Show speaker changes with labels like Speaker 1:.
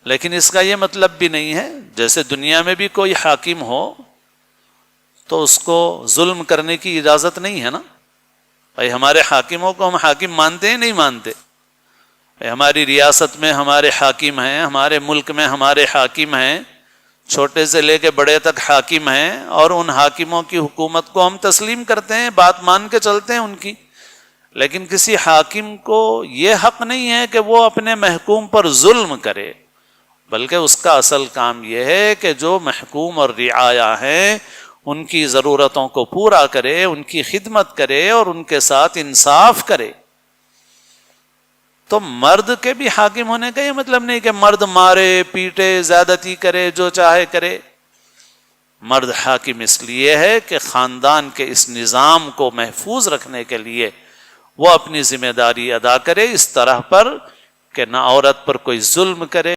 Speaker 1: لیکن اس کا یہ مطلب بھی نہیں ہے جیسے دنیا میں بھی کوئی حاکم ہو تو اس کو ظلم کرنے کی اجازت نہیں ہے نا. بھائی ہمارے حاکموں کو ہم حاکم مانتے ہیں نہیں مانتے؟ ہماری ریاست میں ہمارے حاکم ہیں، ہمارے ملک میں ہمارے حاکم ہیں، چھوٹے سے لے کے بڑے تک حاکم ہیں، اور ان حاکموں کی حکومت کو ہم تسلیم کرتے ہیں، بات مان کے چلتے ہیں ان کی. لیکن کسی حاکم کو یہ حق نہیں ہے کہ وہ اپنے محکوم پر ظلم کرے، بلکہ اس کا اصل کام یہ ہے کہ جو محکوم اور رعایا ہیں ان کی ضرورتوں کو پورا کرے، ان کی خدمت کرے اور ان کے ساتھ انصاف کرے. تو مرد کے بھی حاکم ہونے کا یہ مطلب نہیں کہ مرد مارے پیٹے زیادتی کرے جو چاہے کرے. مرد حاکم اس لیے ہے کہ خاندان کے اس نظام کو محفوظ رکھنے کے لیے وہ اپنی ذمہ داری ادا کرے اس طرح پر کہ نہ عورت پر کوئی ظلم کرے